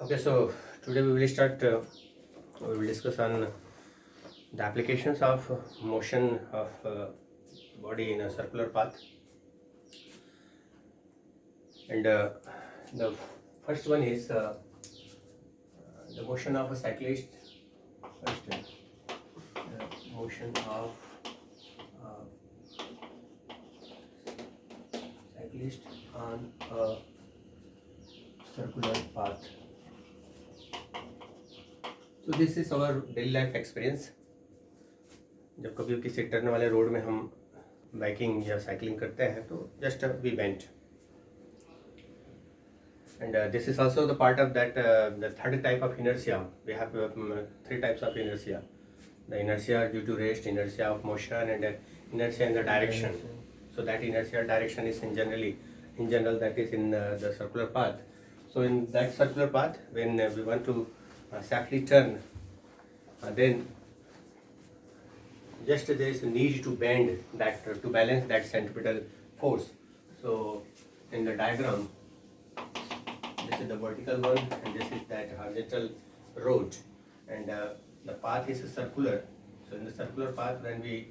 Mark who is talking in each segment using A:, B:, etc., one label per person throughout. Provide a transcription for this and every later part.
A: Okay, so today we will start. We will discuss on the applications of motion of body in a circular path, and the first one is the motion of a cyclist. First, the motion of cyclist on a circular path. So this is our daily life experience. जब कभी किसी turn वाले road में हम biking या cycling करते हैं तो just we bent and this is also the part of that the third type of inertia. We have three types of inertia: the inertia due to rest, inertia of motion, and inertia in the direction. So that inertia direction is in general that is in the circular path. So in that circular path, when we want to safely turn, then just there is a need to bend that to balance that centripetal force. So in the diagram, this is the vertical one and this is that horizontal road, and the path is circular. So in the circular path, when we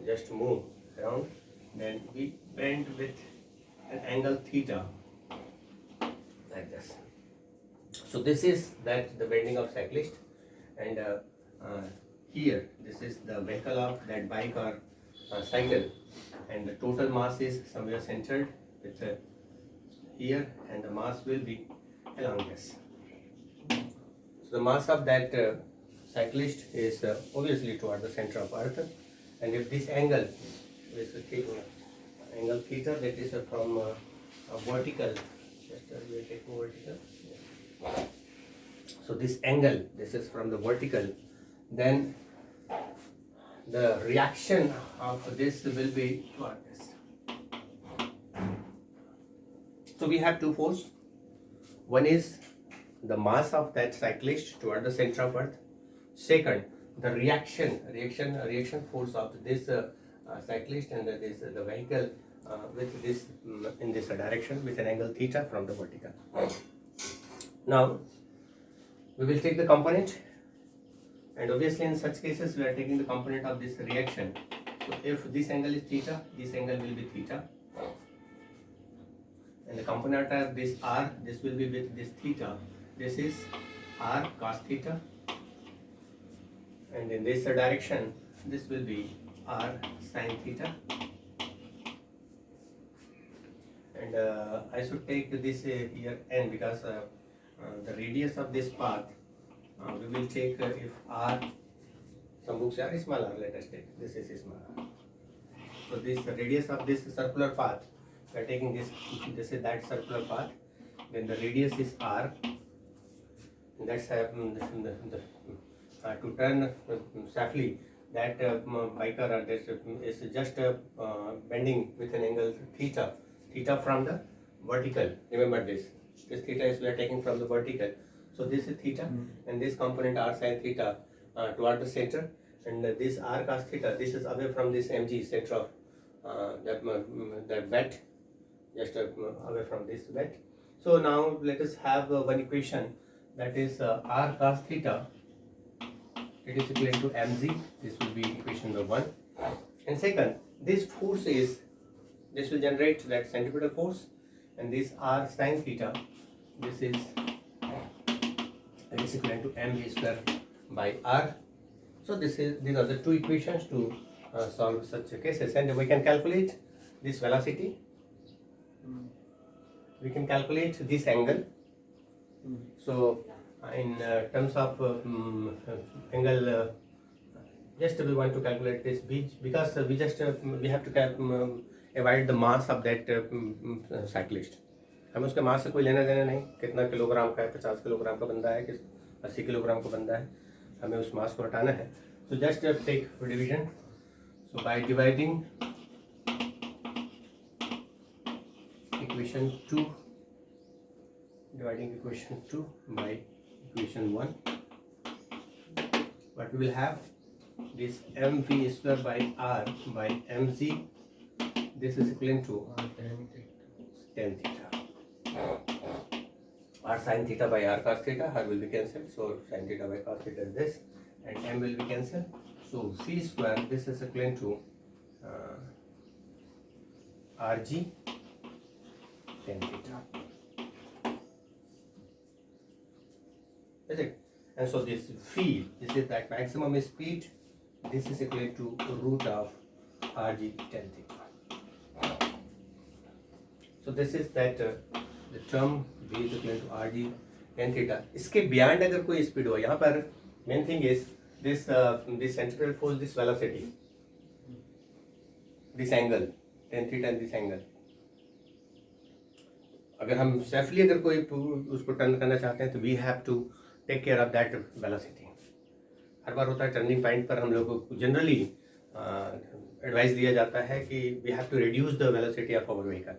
A: just move around, then we bend with an angle theta like this. So this is that the bending of cyclist, and here this is the vehicle of that bike or cycle, and the total mass is somewhere centered with here, and the mass will be along this. So the mass of that cyclist is obviously toward the center of earth, and if this angle is angle theta, that is from a vertical, just we are taking vertical. So this angle, this is from the vertical, then the reaction of this will be toward this. So we have two forces. One is the mass of that cyclist toward the center of earth. Second, the reaction force of this cyclist and the vehicle with this in this direction with an angle theta from the vertical. Now we will take the component, and obviously in such cases we are taking the component of this reaction. So if this angle is theta, this angle will be theta, and the component of this r, this will be with this theta. This is r cos theta, and in this direction this will be r sin theta. And I should take this here n because the radius of this path we will take if r, some books are small r, let us take this is small r. So this radius of this circular path, we are taking this is that circular path, then the radius is r, and that's to turn safely that biker or this is just bending with an angle theta from the vertical. Remember this theta is we are taking from the vertical. So this is theta, and this component r sin theta toward the center, and this r cos theta, this is away from this mg center of that bed, just away from this bed. So now let us have one equation, that is r cos theta, it is equal to mg. This will be equation number 1. And second, this force is, this will generate that centripetal force, and this r sin theta, this is equal to mv square by r. So these are the two equations to solve such cases, and we can calculate this velocity, we can calculate this angle. So in terms of angle, just we want to calculate this because we just we have to avoid the mass of that cyclist. हमें उसके मास से कोई लेना देना नहीं, कितना kilogram का है, 50 किलोग्राम का बंदा है कि 80 किलोग्राम का बंदा है, हमें उस मास को हटाना है. So just take division. So by dividing equation 2 by equation 1, what we will have, this mv square by r by mg, this is equivalent to tan theta. r sin theta by r cos theta, r will be cancelled, so sin theta by cos theta is this, and m will be cancelled. So v square, this is equivalent to rg tan theta. Is it? And so this v, this is that maximum speed, this is equivalent to root of rg tan theta. So this is that the term v is equivalent to rg tan theta. इसके beyond अगर कोई speed हो, यहाँ पर main thing is this this centripetal force, this velocity, this angle tan theta and this angle. अगर हम safely अगर कोई उसको टर्न करना चाहते हैं तो we have to take care of that velocity. हर बार होता है टर्निंग पॉइंट पर हम लोगों को जनरली एडवाइस दिया जाता है कि we have to reduce the velocity of our vehicle,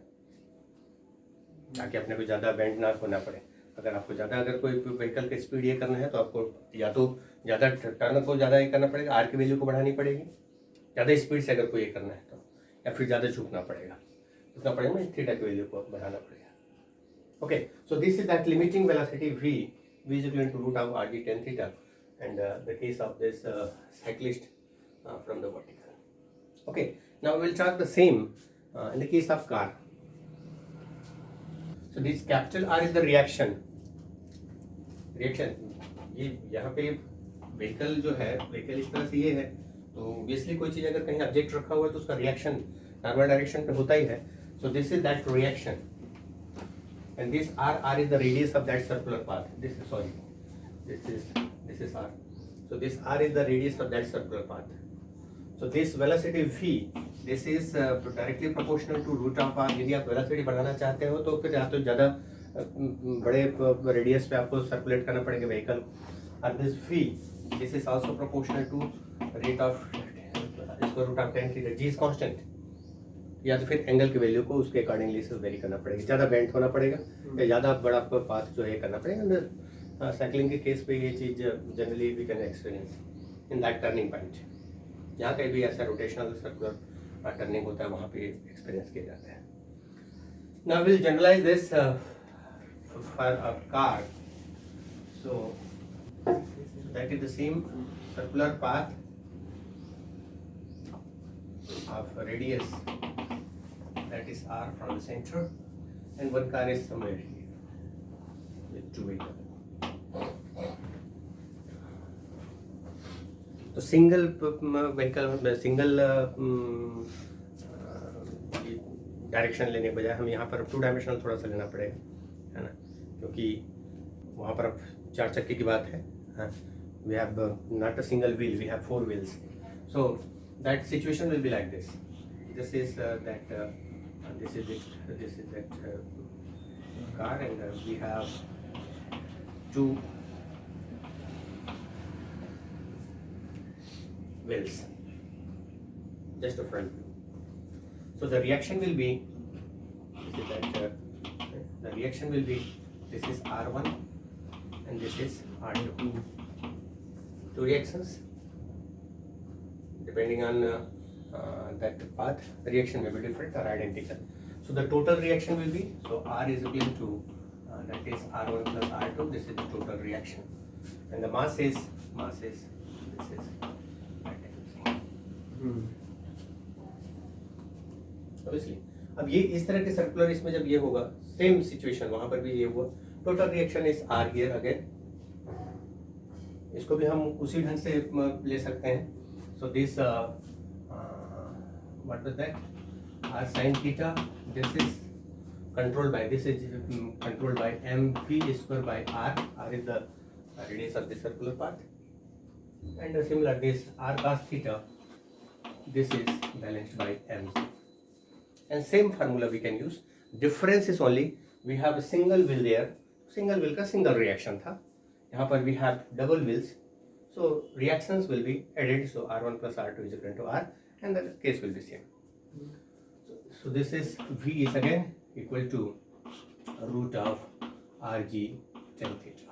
A: ताकि अपने को ज़्यादा बेंड ना होना पड़े. अगर आपको ज़्यादा अगर कोई व्हीकल की स्पीड ये करना है तो आपको या तो ज़्यादा टर्न को ज़्यादा ये करना पड़ेगा, आर की वैल्यू को बढ़ानी पड़ेगी, ज़्यादा स्पीड से अगर कोई ये करना है तो, या फिर ज़्यादा झुकना पड़ेगा, थीटा की वैल्यू को बढ़ाना पड़ेगा. Okay, so this is that limiting velocity v is equivalent to root of rg tan theta, and the case of this cyclist from the vertical. Okay, now we will talk the same in the case of car. So this capital R is the reaction. ये यहाँ पे vehicle जो है, vehicle इस तरह से ये है, तो obviously कोई चीज़ अगर कहीं ऑब्जेक्ट रखा हुआ है तो उसका रिएक्शन नॉर्मल डायरेक्शन पे होता ही है. So this is that reaction. And this r is the radius of that circular path. This is r. So this r is the radius of that circular path. So this velocity v, this is directly proportional to root of r. यदि आप velocity बढ़ाना चाहते हो तो फिर या तो ज़्यादा बड़े रेडियस पे आपको सर्कुलेट करना पड़ेगा व्हीकल. और this v, this is also proportional to rate of इसको root of tan theta. g is constant. या तो फिर एंगल की वैल्यू को उसके अकॉर्डिंगली से वेरी करना पड़ेगा, ज़्यादा बेंड होना पड़ेगा या ज़्यादा बड़ा पाथ जो है करना पड़ेगा. साइकिलिंग के केस पे ये चीज़ generally we can experience in that turning point. यहाँ कहीं भी ऐसा रोटेशनल सर्कुलर टर्निंग होता है वहाँ पे एक्सपीरियंस किया जाता है. Now will generalise this for a car. So that is the same circular path of radius, that is r from the center, and one car is somewhere here with two vehicles. तो single vehicle single direction लेने के बजाय हम यहाँ पर 2 dimensional थोड़ा सा लेना पड़ेगा, है ना, क्योंकि वहाँ पर अब 4 चक्के की बात है. We have not a single wheel, we have 4 wheels. So that situation will be like this. This is that car, and we have 2 wheels, just a front view. So the reaction will be this is R1 and this is R2. 2 reactions. Depending on that path, the reaction may be different or identical. So the total reaction will be, so R is equal to that is R1 plus R2. This is the total reaction, and the mass is this is obviously. अब ये इस तरह के circular इसमें जब ये होगा, same situation वहाँ पर भी ये हुआ. Total reaction is R here again. इसको भी हम उसी ढंग से ले सकते हैं. So this what was that? R sin theta. This is controlled by mv square by r. R is the radius of the circular path, and similar this r cos theta. This is balanced by mc. And same formula we can use. Difference is only we have a single wheel there. Single wheel का single reaction था. यहाँ पर we have double wheels. So reactions will be added. So R1 plus R2 is equal to R, and the case will be same. So this is V is again equal to root of Rg tan theta.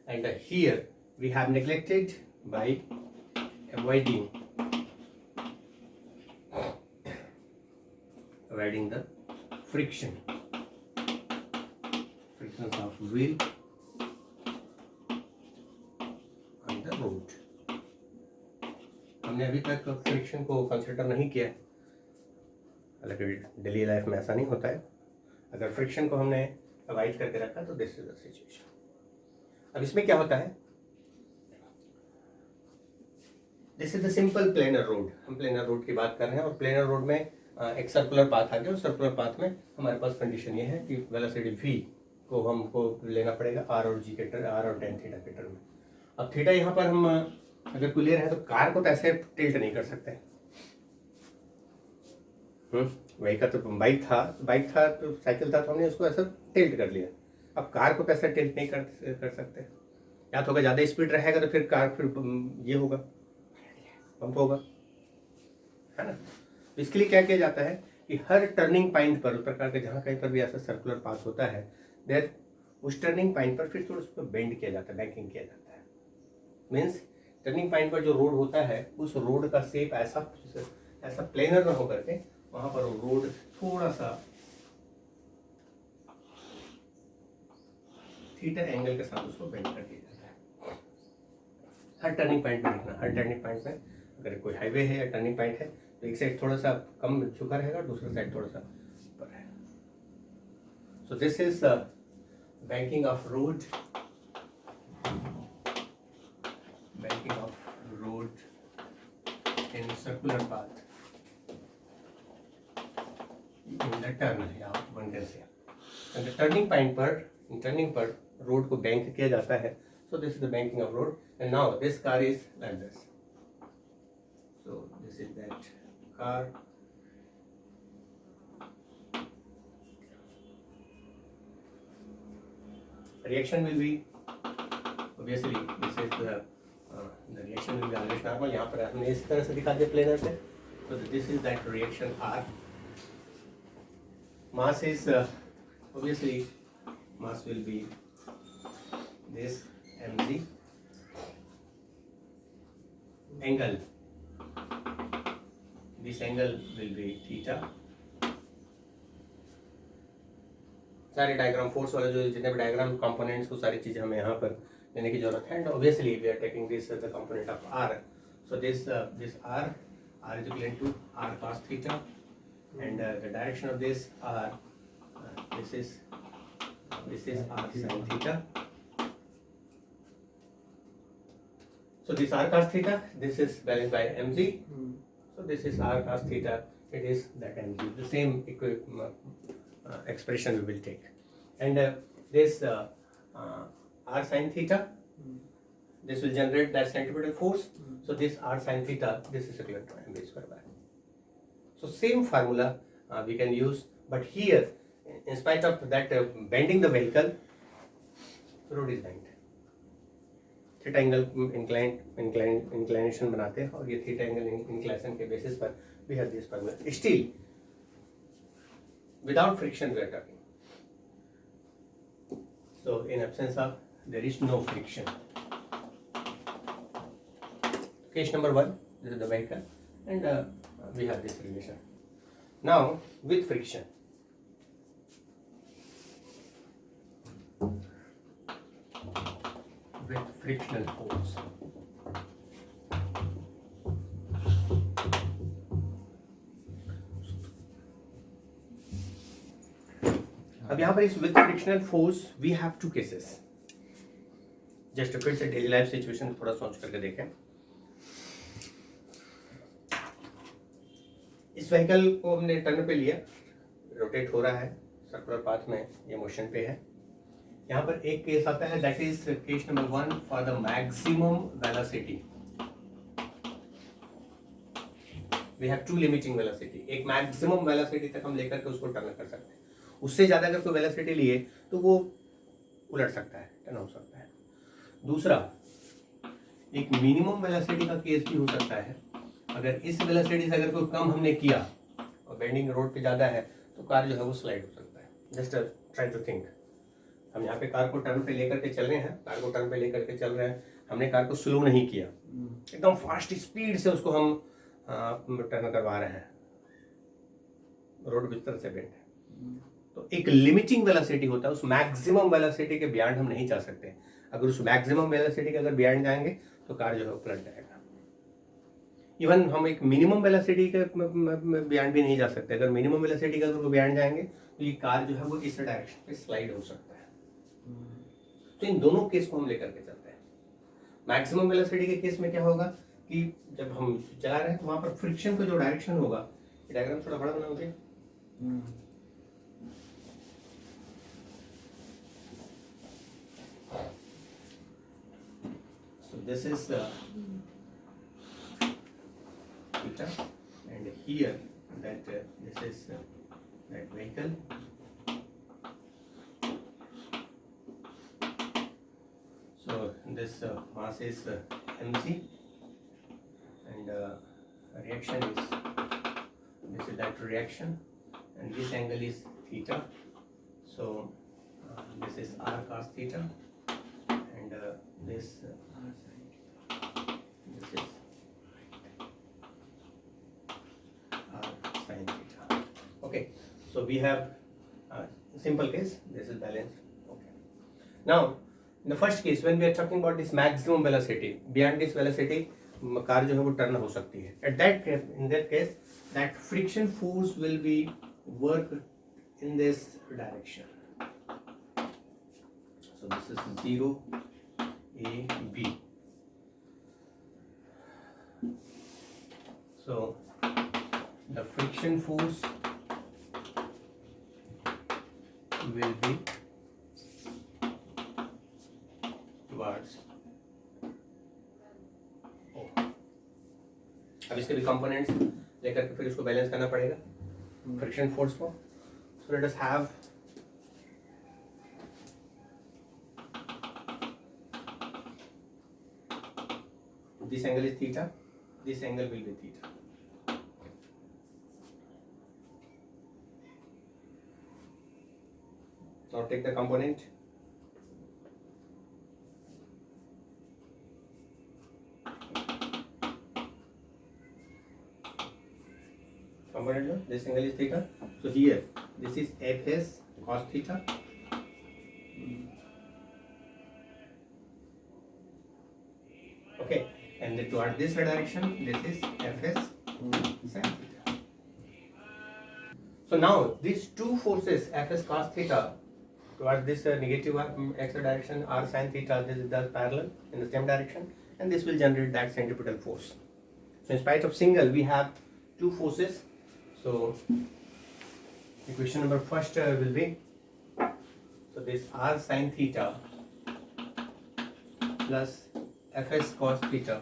A: And here we have neglected by avoiding the friction. absence of wheel on the road. हमने अभी तक friction को consider नहीं किया, हालांकि daily life में ऐसा नहीं होता है। अगर फ्रिक्शन को हमने अवॉइड करके रखा तो दिस इज द सिचुएशन। अब इसमें क्या होता है, this is the simple planar road. हम प्लेनर रोड की बात कर रहे हैं और प्लेनर रोड में एक सर्कुलर पाथ आ गया और सर्कुलर पाथ में हमारे पास कंडीशन ये है कि वेलोसिटी v को हमको लेना पड़ेगा r और g के टर्म, r और tan थीटा के टर्म में। अब थीटा यहाँ पर हम अगर कोई ले रहे हैं तो कार को तो ऐसे टिल्ट नहीं कर सकते। वही का तो बाइक था तो साइकिल था तो हमने उसको ऐसा टिल्ट कर लिया। अब कार को तो ऐसा टिल्ट नहीं कर सकते, या तो अगर ज़्यादा स्पीड रहेगा तो फिर कार फिर ये होगा, पंप होगा, है ना। तो इसके लिए क्या किया जाता है कि हर टर्निंग पॉइंट पर, उस प्रकार के जहाँ कहीं पर भी ऐसा सर्कुलर पाथ होता है, देर उस टर्निंग पॉइंट पर फिर थोड़ा उसको बेंड किया जाता है, बैंकिंग किया जाता है। मीन्स टर्निंग पॉइंट पर जो रोड होता है उस रोड का शेप ऐसा प्लेनर ना हो करके वहाँ पर रोड थोड़ा सा थीटा एंगल के साथ उसको बेंड कर दिया जाता है। हर टर्निंग पॉइंट में देखना, हर टर्निंग पॉइंट में अगर कोई हाईवे है या टर्निंग पॉइंट है तो एक साइड थोड़ा सा कम झुका रहेगा और दूसरा साइड थोड़ा सा ऊपर रहेगा। So this is banking of road, banking of road in circular path in the turn, या one can say turning point पर रोड को बैंक किया जाता है। So this is the banking of road and now this car is like this. So this is that car. Reaction will be obviously this is the reaction will be always normal. यहाँ पर हमने इस तरह से दिखा दिया planar पे। So this is that reaction R. Mass is obviously mass will be this mg. Angle. This angle will be theta. सारे डायग्राम फोर्स वाले जो जितने भी डायग्राम कंपोनेंट्स को सारी चीजें हमें यहाँ पर लेने की जरूरत है। And obviously we are taking this as the component of r. So this r is equivalent to r cos theta, and the direction of this r this is r sin theta. So this r cos theta, this is balanced by mg. So this is r cos theta, it is that mg, the same expression we will take. And this r sin theta, this will generate that centripetal force. So this r sin theta, this is equivalent to mv square by. So same formula we can use, but here in spite of that bending the vehicle, road is bent. Theta angle inclination बनाते हैं और ये theta angle inclination के basis पर we have this formula. Still without friction we are talking, so in absence of there is no friction. Case number 1, this is the vehicle and we have this relation. Now with friction, with frictional force, अब यहाँ पर इस with frictional force we have two cases. Just फिर से daily life situation थोड़ा सोच करके देखें। इस व्हीकल को हमने टर्न पे लिया, रोटेट हो रहा है सर्कुलर पाथ में, ये मोशन पे है। यहाँ पर एक केस आता है, that is case number 1 for the maximum velocity. We have to limiting velocity, एक मैक्सिमम वेलोसिटी तक हम लेकर के उसको टर्न कर सकते हैं। उससे ज्यादा अगर कोई वेलोसिटी लिए तो वो उलट सकता है, टर्न हो सकता है। दूसरा, एक मिनिमम वेलोसिटी का केस भी हो सकता है। अगर इस वेलोसिटी से अगर कोई कम हमने किया और बेंडिंग रोड पे ज्यादा है तो कार जो है वो स्लाइड हो सकता है। जस्ट ट्राई टू थिंक, हम यहाँ पे कार को टर्न पे लेकर के चल रहे हैं, हमने कार को स्लो नहीं किया, एकदम फास्ट स्पीड से उसको हम टर्न करवा रहे हैं, रोड किस तरह से बेंड है। तो एक लिमिटिंग वेलोसिटी होता है, उस मैक्सिमम वेलोसिटी के बियॉन्ड हम नहीं जा सकते। अगर उस मैक्सिमम वेलोसिटी के अगर बियॉन्ड जाएंगे तो कार जो है पलट जाएगा। इवन हम एक मिनिमम वेलोसिटी के बियॉन्ड भी नहीं जा सकते। अगर मिनिमम वेलोसिटी का अगर बियॉन्ड जाएंगे तो ये कार जो है वो इस डायरेक्शन पे स्लाइड हो सकता है। तो इन दोनों केस को हम लेकर के चलते हैं। मैक्सिमम वेलोसिटी के केस में क्या होगा कि जब हम चला रहे हैं तो वहां पर फ्रिक्शन का जो डायरेक्शन होगा, डायग्राम थोड़ा बड़ा बना मुझे। So this is theta, and here that this is that vehicle. So this mass is mc, and reaction is, this is that reaction, and this angle is theta. So this is r cos theta, and this is r sin theta. Okay, so we have simple case, this is balanced. Okay, now in the first case when we are talking about this maximum velocity, beyond this velocity car जो है वो turn हो सकती है। At that in that case that friction force will be work in this direction. So this is 0 A B. So the friction force will be towards O. अब इसके भी components लेकर के फिर इसको बैलेंस करना पड़ेगा फ्रिक्शन फोर्स को। So let us have this angle is theta, this angle will be theta. Now take the component. Component, this angle is theta. So here, this is Fs cos theta. Okay, and then toward this direction, this is Fs sin theta. So now these two forces, Fs cos theta, towards this negative x direction, r sin theta, this is thus parallel in the same direction, and this will generate that centripetal force. So in spite of single, we have two forces. So equation number first will be, so this r sin theta plus Fs cos theta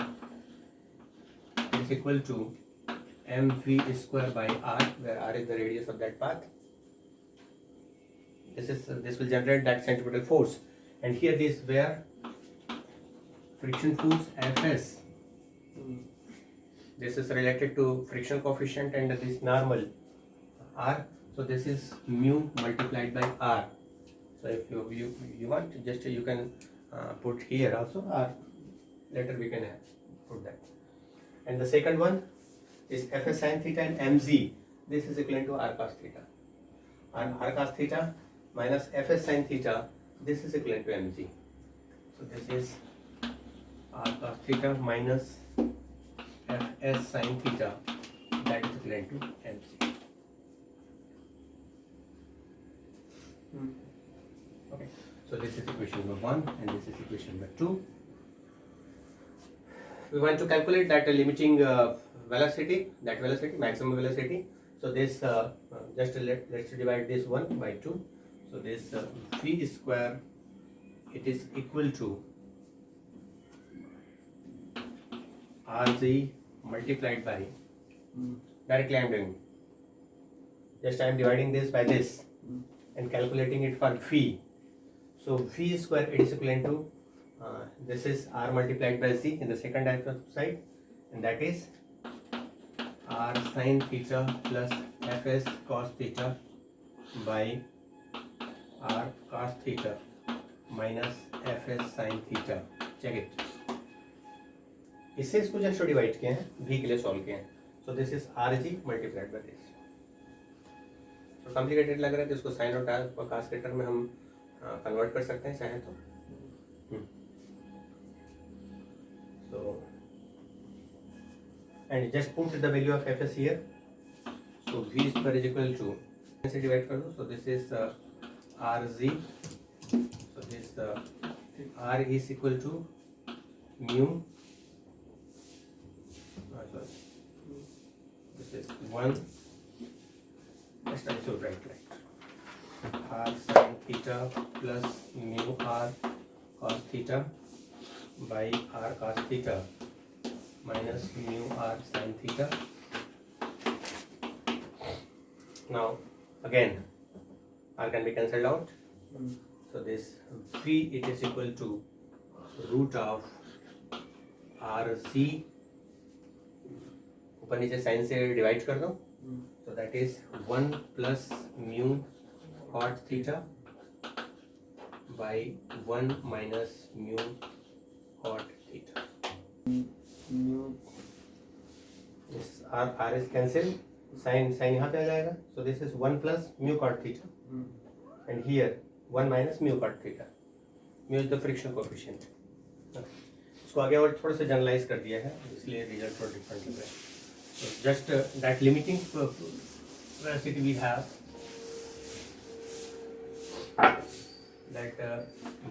A: is equal to mv square by r, where r is the radius of that path. This will generate that centripetal force, and here this where friction force Fs, this is related to friction coefficient, and this normal r, so this is mu multiplied by r. So if you want, just you can put here also, or later we can put that. And the second one is Fs sin theta and mz, this is equivalent to r cos theta, and r cos theta minus Fs sin theta, this is equivalent to mg. So this is r cos theta minus Fs sin theta, that is equivalent to mg. Okay, so this is equation number 1 and this is equation number 2. We want to calculate that limiting velocity, that velocity, maximum velocity. So this just let's divide this 1 by 2. So this v square, it is equal to rg multiplied by, directly I am doing, just I am dividing this by this and calculating it for v. So v square, it is equivalent to this is r multiplied by z in the second side, and that is r sin theta plus Fs cos theta by r cos theta minus Fs sin theta. Check it. इससे इसको just divide किए हैं, v के लिए solve किए हैं. So this is rg multiplied by this. तो complicated लग रहा है तो इसको साइन और कॉस के टर्म में हम कन्वर्ट कर सकते हैं चाहे तो। So and just put the value of fs here. So v square is equal to, से divide कर दो, so this is rz, so this r is equal to mu, sorry, this is 1, just I should write like r sin theta plus mu r cos theta by r cos theta minus mu r sin theta. Now again r can be cancelled out, so this v it is equal to root of rc, ऊपर नीचे sign से divide कर दो, so that is 1 plus mu cot theta by 1 minus mu cot theta. This r is cancelled, sin यहाँ पे आ जाएगा, so this is 1 plus mu cot theta, and here 1 minus mu cot theta. Mu is the friction coefficient. इसको आगे और थोड़ा सा generalise कर दिया है, इसलिए रिजल्ट थोड़ा डिफरेंट लग रहा है. So just that limiting velocity we have, that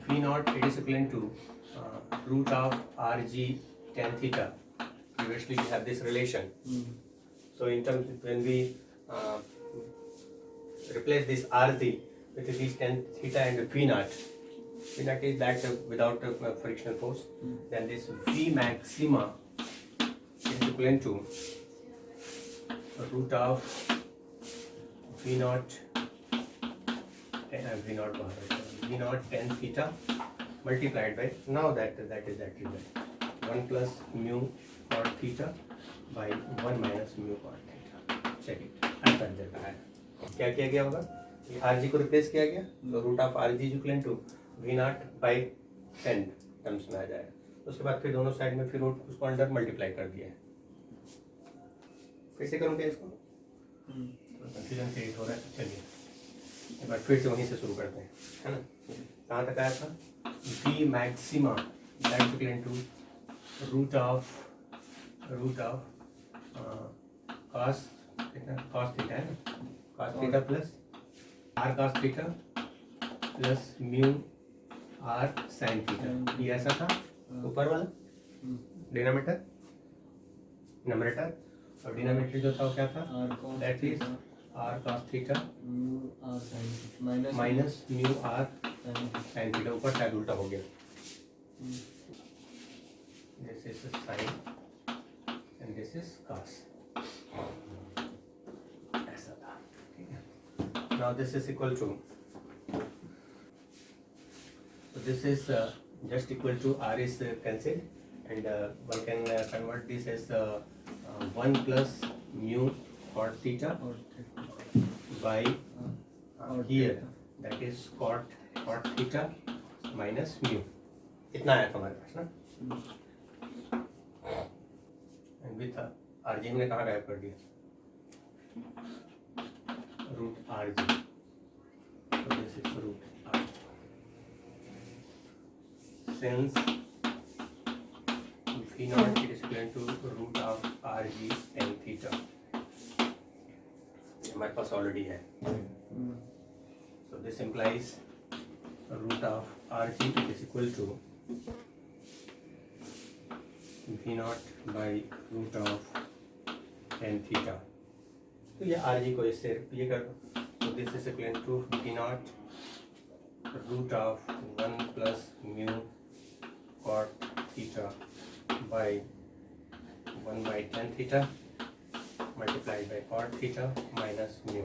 A: v naught it is equivalent to root of rg tan theta. Previously we have this relation. So in terms when we replace this rg with this tan theta and v naught is that without frictional force, then this v maxima is equivalent to root of v naught tan theta multiplied by, now that is actually 1 plus mu cot theta by 1 minus mu cot theta. Check it, ऐसा जगह है. क्या किया गया होगा, rg को replace किया गया, तो root of rg is equal to v naught by 10 terms में आ जाएगा. उसके बाद फिर दोनों साइड में फिर उसको अंडर मल्टीप्लाई कर दिया है. कैसे करूँगा इसको, कंफ्यूजन क्रिएट हो रहा है. चलिए एक बार फिर से वहीं से शुरू करते हैं, है ना. कहाँ तक आया था, v maxima that is equal to root of cos theta है ना, cos theta plus r cos theta plus mu r sin theta. ये ऐसा था ऊपर वाला डिनोमिनेटर, नंबरेटर, और डिनोमिनेटर जो था वो क्या था, that is r cos theta minus mu r sin theta. ऊपर शायद उल्टा हो गया, this is sin and this is cos, ऐसा था. ठीक है, now this is equal to, so this is just equal to r is cancelled, and one can convert this as 1 plus mu cot theta by here, that is cot theta minus mu. इतना आया था हमारे पास ना, and with rg हमने कहाँ गायब कर दिया, root rg, so this is root rg. Since v naught it is equal to root of rg tan theta, हमारे पास ऑलरेडी है, so this implies root of rg it is equal to v naught by root of tan theta. तो ये rg को इससे ये कर दो, so this is equal to v naught root of 1 plus mu cot theta by 1 by tan theta multiplied by cot theta minus mu.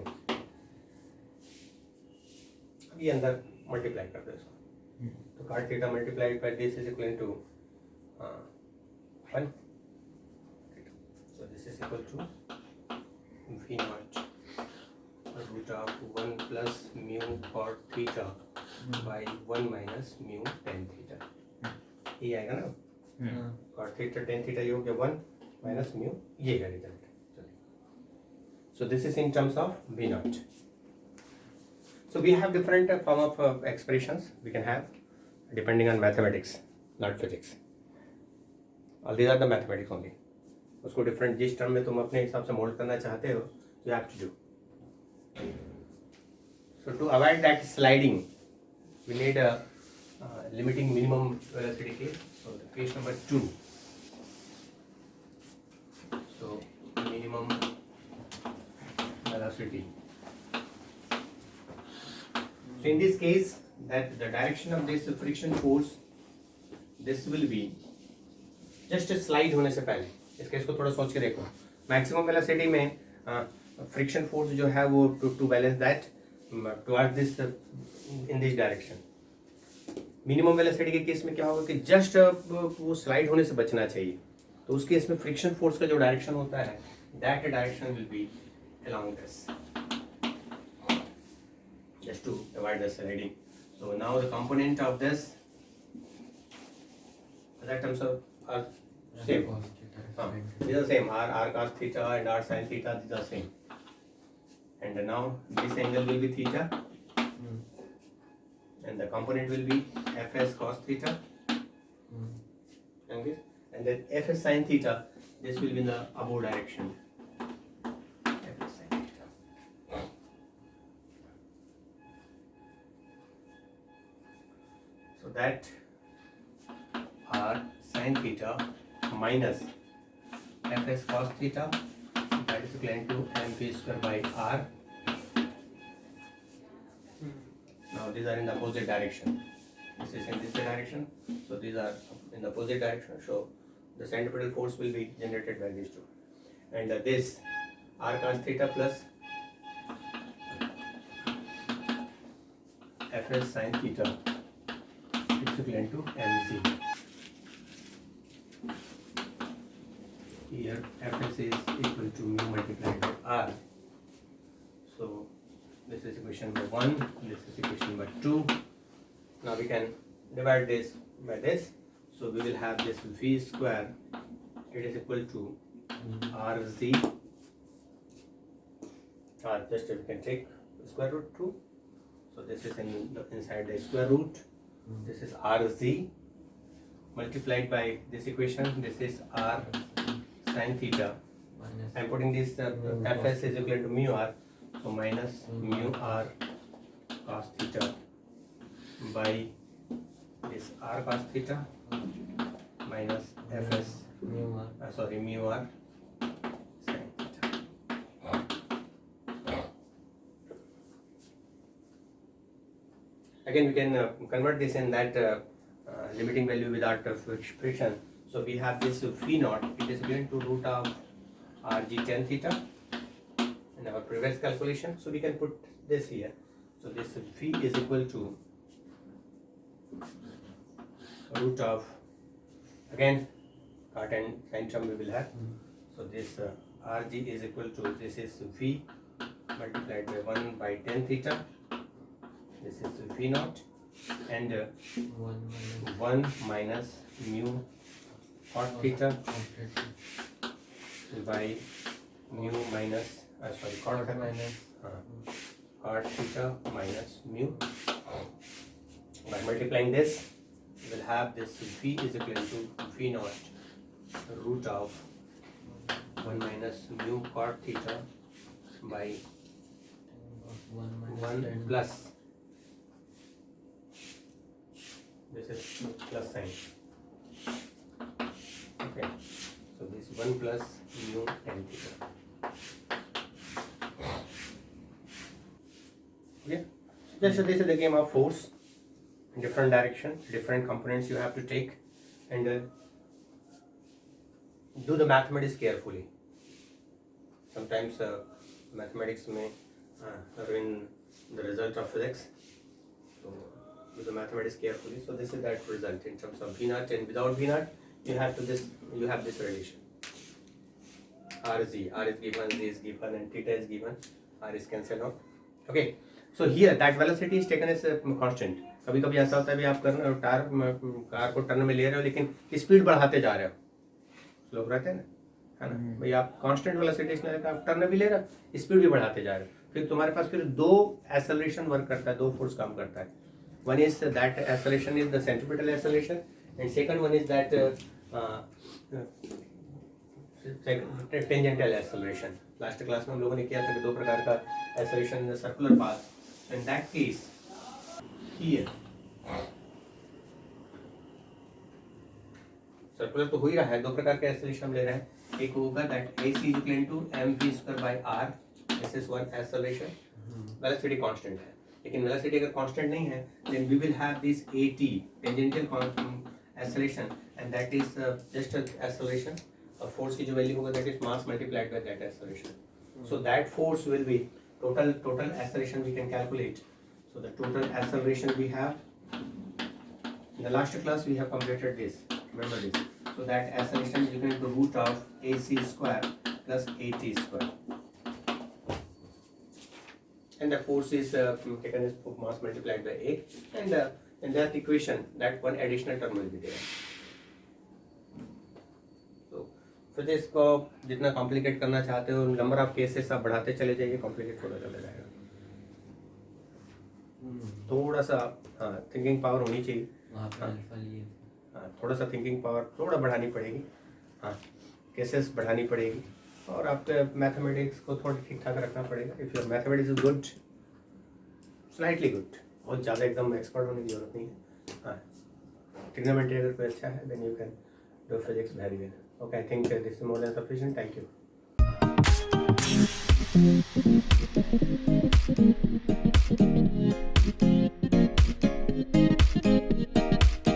A: अब ये अंदर मल्टीप्लाई कर दो इसको, तो cot theta multiplied by this is equal to 1. So this is equal to v naught root of 1 plus mu cot theta by 1 minus mu tan theta. ये आएगा ना, cot theta tan theta ये हो गया 1 minus mu, ये है result. So this is in terms of v naught. So we have different form of expressions we can have depending on mathematics, not physics. All these are the mathematics only. उसको different जिस term में तुम अपने हिसाब से mould करना चाहते हो, you have to do. So to avoid that sliding, we need a limiting minimum velocity case. So the case number 2. So minimum velocity. So in this case, that the direction of this friction force, this will be just a slide होने से पहले. इस case को थोड़ा सोच के देखो. Maximum velocity में फ्रिक्शन फोर्स जो है वो to balance that toward this in this direction. Minimum velocity के केस में क्या होगा कि जस्ट वो स्लाइड होने से बचना चाहिए. तो उस केस में फ्रिक्शन फोर्स का जो डायरेक्शन होता है, that direction will be along this, just to avoid the sliding. So now the component of this, other terms are same. These are same. R cos theta and R sin theta, these are same. And now this angle will be theta, and the component will be Fs cos theta, and then Fs sin theta. This will be in the above direction. Fs sin theta. So that R sin theta minus Fs cos theta, that is equivalent to mv square by R. Now these are in the opposite direction. This is in this direction, so these are in the opposite direction. So the centripetal force will be generated by these two, and this R cos theta plus Fs sin theta is equivalent to mc. Here Fs is equal to mu multiplied by R. So this is equation number 1, this is equation number 2. Now we can divide this by this. So we will have this V square, it is equal to Rz. Just we can take square root 2. So this is inside the square root. This is Rz multiplied by this equation. This is R sin theta. I am putting this Fs is equal to mu R, so minus mu R cos theta by this R cos theta minus Fs mu R sin theta. Again we can convert this in that limiting value without friction. So we have this V naught, it is given to root of Rg tan theta in our previous calculation. So we can put this here. So this V is equal to root of, again cot and sin term we will have. So this Rg is equal to, this is V multiplied by 1 by tan theta. This is V naught, and 1 minus mu cot theta by mu minus cot theta minus mu. By multiplying this, we will have this V is equal to V naught root of 1 minus mu cot theta by 1 plus, this is plus sign. Okay, so this 1 plus mu tan theta. Okay, just this is the game of force. In different directions, different components you have to take, and do the mathematics carefully. Sometimes mathematics may ruin the result of physics. So do the mathematics carefully. So this is that result in terms of V naught, and without V naught you have this relation. R is given, Z is given, and theta is given. R is cancelled out. Okay. So here that velocity is taken as a constant. कभी कभी ऐसा होता है भी आप car को turn में ले रहे हो लेकिन स्पीड बढ़ाते जा रहे हो, लोग रहते हैं ना, है ना। भाई आप कांस्टेंट वेलोसिटी आप टर्न भी ले रहे हो, स्पीड भी बढ़ाते जा रहे हो, फिर तुम्हारे पास फिर दो एक्सेलरेशन वर्क करता है, दो फोर्स काम करता है. One is that acceleration is the centripetal acceleration and second one is that tangential acceleration. Last class में हम लोगों ने किया था कि दो प्रकार का acceleration in the circular path. In that case here circular तो हो ही रहा है, दो प्रकार का एक्सेलरेशन हम ले रहे हैं. एक होगा that AC is equal to mv²/r. This is one acceleration. Velocity constant है, लेकिन वेलोसिटी अगर कांस्टेंट नहीं है then we will have this AT tangential acceleration and that is just acceleration. और फोर्स की जो वैल्यू होगा that is mass multiplied by that acceleration. So that force will be total acceleration we can calculate. So the total acceleration we have in the last class we have completed this. Remember this. So that acceleration is equal to root of AC square plus AT square. And the force is taken as mass multiplied by A. And in that equation, that one additional term will be there. So फिर इसको जितना complicate करना चाहते हो number of cases आप बढ़ाते चले जाइए, कॉम्प्लिकेट होता चला जाएगा. थोड़ा सा थिंकिंग पावर होनी चाहिए. थोड़ा सा थिंकिंग पावर थोड़ा बढ़ानी पड़ेगी. केसेस बढ़ानी पड़ेगी और आपके मैथमेटिक्स को थोड़ा ठीक ठाक रखना पड़ेगा. If your mathematics is good, slightly good, बहुत ज़्यादा एकदम एक्सपर्ट होने की जरूरत नहीं है. ट्रिग्नोमेट्री अगर कोई अच्छा है then you can do physics very well. Okay, I think this is more than sufficient. Thank you.